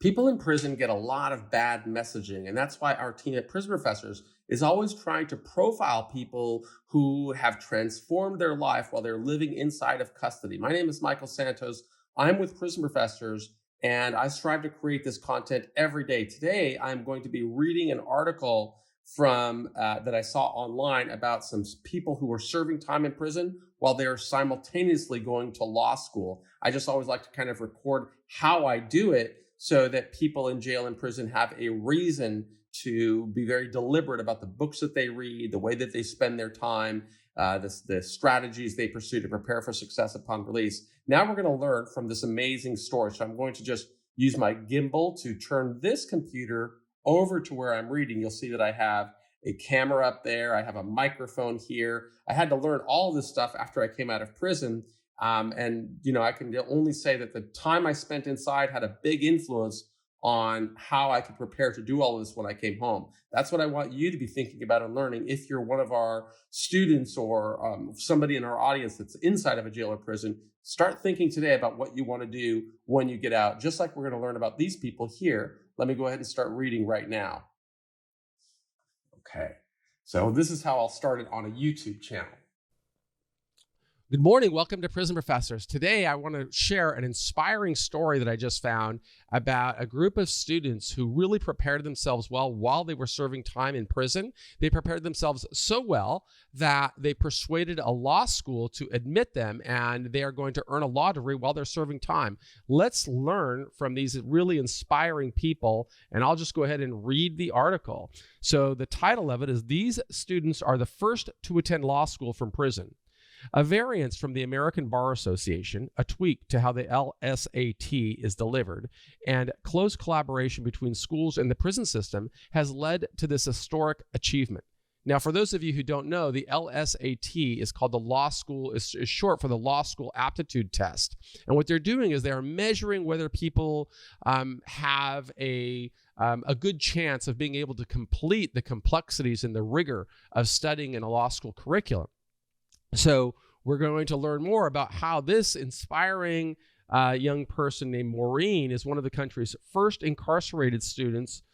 People in prison get a lot of bad messaging, and that's why our team at Prison Professors is always trying to profile people who have transformed their life while they're living inside of custody. My name is Michael Santos. I'm with Prison Professors, and I strive to create this content every day. Today, I'm going to be reading an article from that I saw online about some people who are serving time in prison while they're simultaneously going to law school. I just always like to kind of record how I do it so that people in jail and prison have a reason to be very deliberate about the books that they read, the way that they spend their time, the strategies they pursue to prepare for success upon release. Now we're going to learn from this amazing story. So I'm going to just use my gimbal to turn this computer over to where I'm reading. You'll see that I have a camera up there. I have a microphone here. I had to learn all this stuff after I came out of prison. I can only say that the time I spent inside had a big influence on how I could prepare to do all of this when I came home. That's what I want you to be thinking about and learning if you're one of our students or somebody in our audience that's inside of a jail or prison. Start thinking today about what you want to do when you get out, just like we're going to learn about these people here. Let me go ahead and start reading right now. Okay, so this is how I'll start it on a YouTube channel. Good morning. Welcome to Prison Professors. Today, I want to share an inspiring story that I just found about a group of students who really prepared themselves well while they were serving time in prison. They prepared themselves so well that they persuaded a law school to admit them, and they are going to earn a law degree while they're serving time. Let's learn from these really inspiring people, and I'll just go ahead and read the article. So the title of it is, "These Students Are the First to Attend Law School from Prison." A variance from the American Bar Association, a tweak to how the LSAT is delivered, and close collaboration between schools and the prison system has led to this historic achievement. Now, for those of you who don't know, the LSAT is called the law school, is short for the Law School Aptitude Test. And what they're doing is they're measuring whether people have a good chance of being able to complete the complexities and the rigor of studying in a law school curriculum. So we're going to learn more about how this inspiring young person named Maureen is one of the country's first incarcerated students.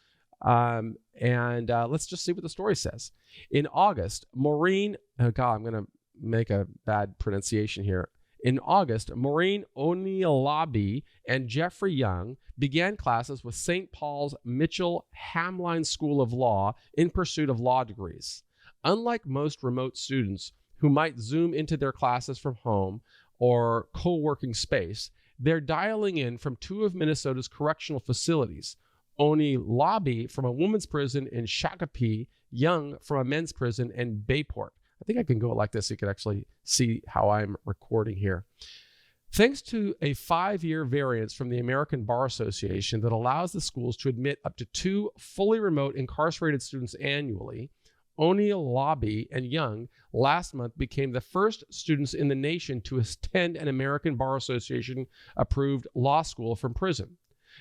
Let's just see what the story says. In August, Maureen, I'm going to make a bad pronunciation here. In August, Maureen Onialabi and Jeffrey Young began classes with St. Paul's Mitchell Hamline School of Law in pursuit of law degrees. Unlike most remote students who might Zoom into their classes from home or co-working space, they're dialing in from two of Minnesota's correctional facilities, Onialabi from a women's prison in Shakopee, Young from a men's prison in Bayport. I think I can go like this so you can actually see how I'm recording here. Thanks to a 5-year variance from the American Bar Association that allows the schools to admit up to 2 fully remote incarcerated students annually, Onialabi and Young last month became the first students in the nation to attend an American Bar Association approved law school from prison.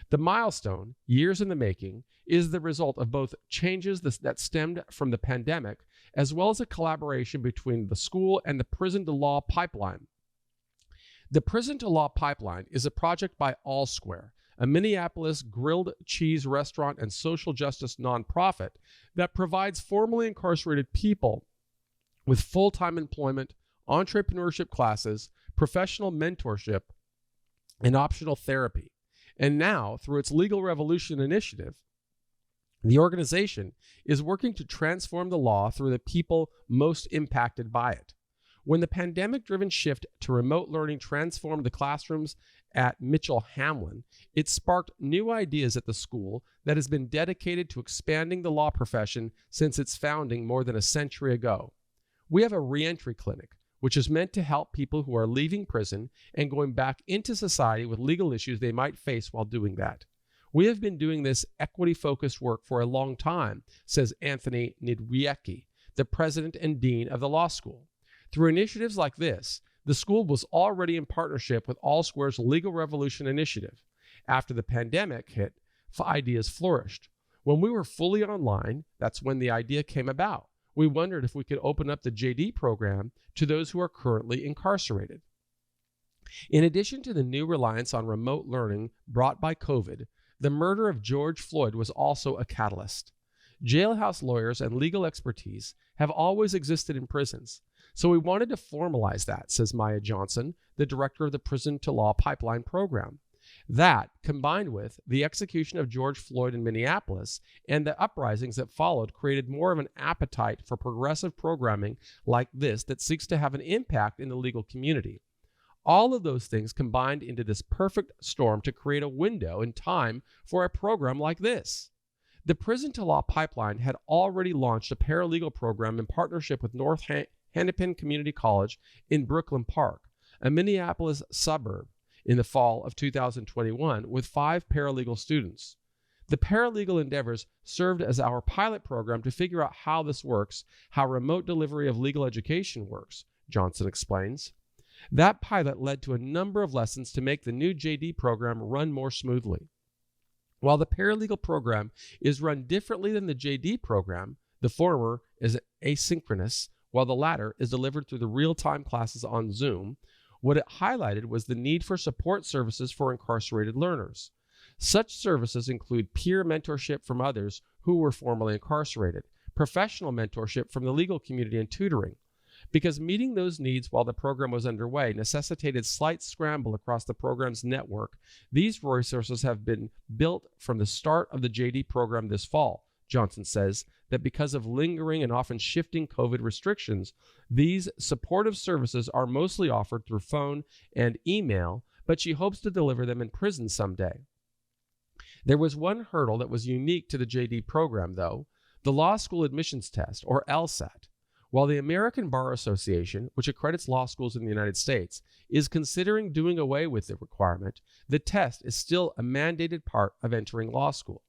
The milestone, years in the making, is the result of both changes that stemmed from the pandemic, as well as a collaboration between the school and the Prison to Law Pipeline. The Prison to Law Pipeline is a project by All Square, a Minneapolis grilled cheese restaurant and social justice nonprofit that provides formerly incarcerated people with full-time employment, entrepreneurship classes, professional mentorship, and optional therapy. And now, through its Legal Revolution initiative, the organization is working to transform the law through the people most impacted by it. When the pandemic-driven shift to remote learning transformed the classrooms at Mitchell Hamline, it sparked new ideas at the school that has been dedicated to expanding the law profession since its founding more than a century ago. We have a reentry clinic, which is meant to help people who are leaving prison and going back into society with legal issues they might face while doing that. We have been doing this equity-focused work for a long time, says Anthony Nidwiecki, the president and dean of the law school. Through initiatives like this, the school was already in partnership with All Square's Legal Revolution initiative. After the pandemic hit, ideas flourished. When we were fully online, that's when the idea came about. We wondered if we could open up the JD program to those who are currently incarcerated. In addition to the new reliance on remote learning brought by COVID, The murder of George Floyd was also a catalyst. Jailhouse lawyers and legal expertise have always existed in prisons, so we wanted to formalize that, says Maya Johnson, the director of the Prison to Law Pipeline program. That, combined with the execution of George Floyd in Minneapolis and the uprisings that followed, created more of an appetite for progressive programming like this that seeks to have an impact in the legal community. All of those things combined into this perfect storm to create a window in time for a program like this. The Prison to Law Pipeline had already launched a paralegal program in partnership with North Hennepin Community College in Brooklyn Park, a Minneapolis suburb, in the fall of 2021 with 5 paralegal students. The paralegal endeavors served as our pilot program to figure out how this works, how remote delivery of legal education works, Johnson explains. That pilot led to a number of lessons to make the new JD program run more smoothly. While the paralegal program is run differently than the JD program, the former is asynchronous, while the latter is delivered through the real-time classes on Zoom. What it highlighted was the need for support services for incarcerated learners. Such services include peer mentorship from others who were formerly incarcerated, professional mentorship from the legal community, and tutoring. Because meeting those needs while the program was underway necessitated slight scramble across the program's network, these resources have been built from the start of the JD program this fall. Johnson says that because of lingering and often shifting COVID restrictions, these supportive services are mostly offered through phone and email, but she hopes to deliver them in prison someday. There was one hurdle that was unique to the JD program, though, the law school admissions test, or LSAT. While the American Bar Association, which accredits law schools in the United States, is considering doing away with the requirement, the test is still a mandated part of entering law school.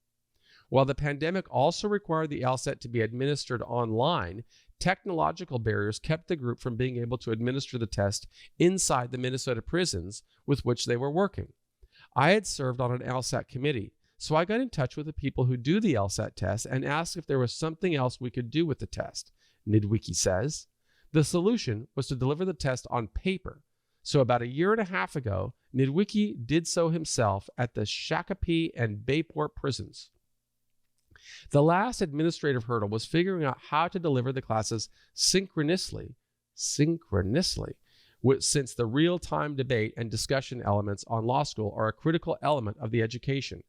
While the pandemic also required the LSAT to be administered online, technological barriers kept the group from being able to administer the test inside the Minnesota prisons with which they were working. I had served on an LSAT committee, so I got in touch with the people who do the LSAT test and asked if there was something else we could do with the test. Nidwicki says. The solution was to deliver the test on paper. So about 1.5 years ago, Nidwicki did so himself at the Shakopee and Bayport prisons. The last administrative hurdle was figuring out how to deliver the classes synchronously, since the real-time debate and discussion elements on law school are a critical element of the education.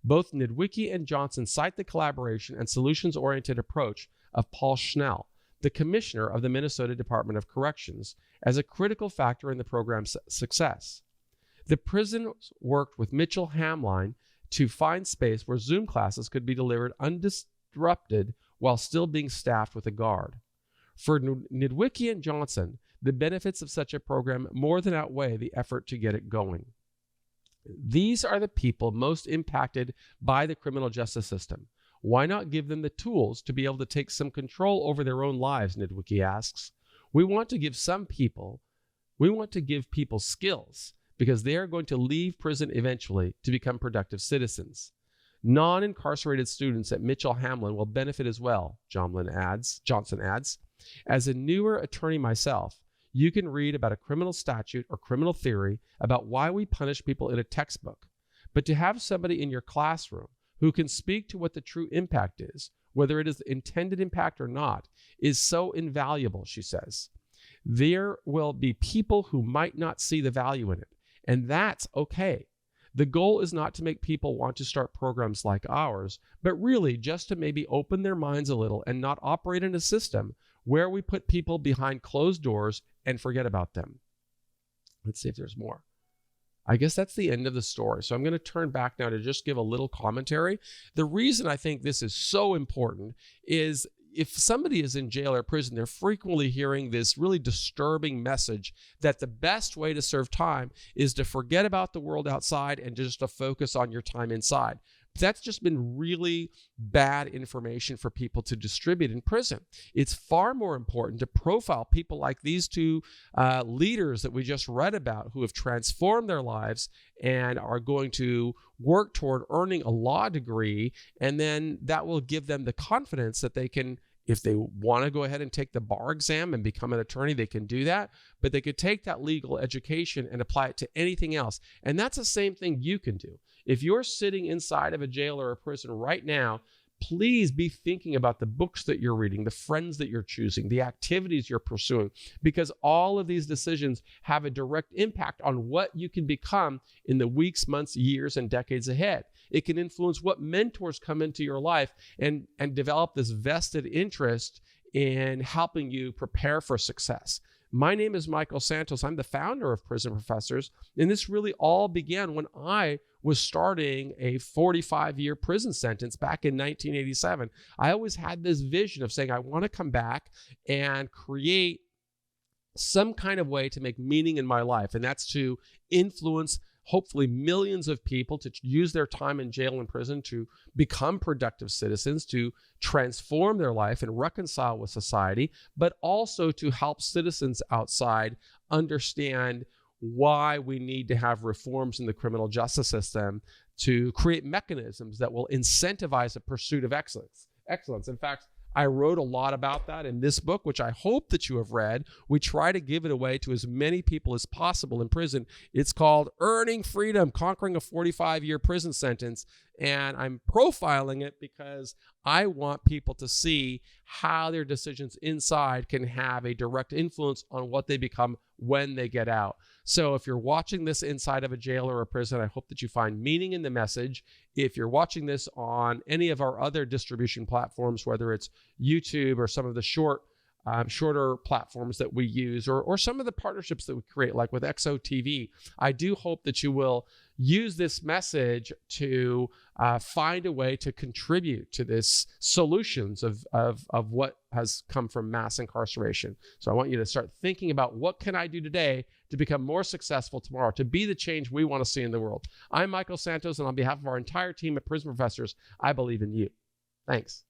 Both Nidwicki and Johnson cite the collaboration and solutions-oriented approach of Paul Schnell, the commissioner of the Minnesota Department of Corrections, as a critical factor in the program's success. The prisons worked with Mitchell Hamline to find space where Zoom classes could be delivered undisrupted while still being staffed with a guard. For Nidwicki and Johnson, the benefits of such a program more than outweigh the effort to get it going. These are the people most impacted by the criminal justice system. Why not give them the tools to be able to take some control over their own lives, Nidwicki asks. We want to give people skills because they are going to leave prison eventually to become productive citizens. Non-incarcerated students at Mitchell Hamline will benefit as well, Johnson adds. As a newer attorney myself, you can read about a criminal statute or criminal theory about why we punish people in a textbook. But to have somebody in your classroom who can speak to what the true impact is, whether it is the intended impact or not, is so invaluable, she says. There will be people who might not see the value in it, and that's okay. The goal is not to make people want to start programs like ours, but really just to maybe open their minds a little and not operate in a system where we put people behind closed doors and forget about them. Let's see if there's more. I guess that's the end of the story. So I'm going to turn back now to just give a little commentary. The reason I think this is so important is if somebody is in jail or prison, they're frequently hearing this really disturbing message that the best way to serve time is to forget about the world outside and just to focus on your time inside. That's just been really bad information for people to distribute in prison. It's far more important to profile people like these two leaders that we just read about who have transformed their lives and are going to work toward earning a law degree, and then that will give them the confidence that they can, if they want to go ahead and take the bar exam and become an attorney, they can do that, but they could take that legal education and apply it to anything else. And that's the same thing you can do. If you're sitting inside of a jail or a prison right now, please be thinking about the books that you're reading, the friends that you're choosing, the activities you're pursuing, because all of these decisions have a direct impact on what you can become in the weeks, months, years, and decades ahead. It can influence what mentors come into your life and develop this vested interest in helping you prepare for success. My name is Michael Santos. I'm the founder of Prison Professors, and this really all began when I was starting a 45-year prison sentence back in 1987. I always had this vision of saying, I want to come back and create some kind of way to make meaning in my life, and that's to influence hopefully millions of people to use their time in jail and prison to become productive citizens, to transform their life and reconcile with society, but also to help citizens outside understand why we need to have reforms in the criminal justice system to create mechanisms that will incentivize the pursuit of excellence. In fact, I wrote a lot about that in this book, which I hope that you have read. We try to give it away to as many people as possible in prison. It's called Earning Freedom, Conquering a 45-Year Prison Sentence. And I'm profiling it because I want people to see how their decisions inside can have a direct influence on what they become when they get out. So if you're watching this inside of a jail or a prison, I hope that you find meaning in the message. If you're watching this on any of our other distribution platforms, whether it's YouTube or some of the shorter platforms that we use, or some of the partnerships that we create, like with XOTV, I do hope that you will use this message to find a way to contribute to this solutions of what has come from mass incarceration. So I want you to start thinking about, what can I do today to become more successful tomorrow, to be the change we want to see in the world? I'm Michael Santos, and on behalf of our entire team at Prison Professors, I believe in you. Thanks.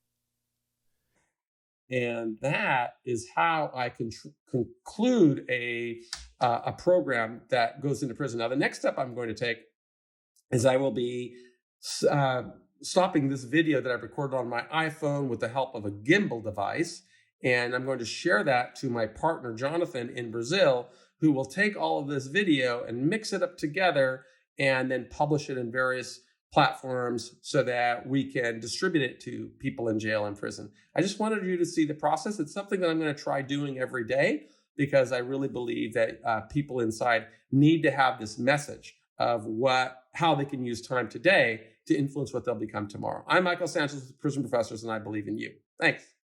And that is how I can conclude a program that goes into prison. Now, the next step I'm going to take is I will be stopping this video that I've recorded on my iPhone with the help of a gimbal device. And I'm going to share that to my partner, Jonathan, in Brazil, who will take all of this video and mix it up together and then publish it in various platforms so that we can distribute it to people in jail and prison. I just wanted you to see the process. It's something that I'm going to try doing every day, because I really believe that people inside need to have this message of how they can use time today to influence what they'll become tomorrow. I'm Michael Santos with Prison Professors, and I believe in you. Thanks.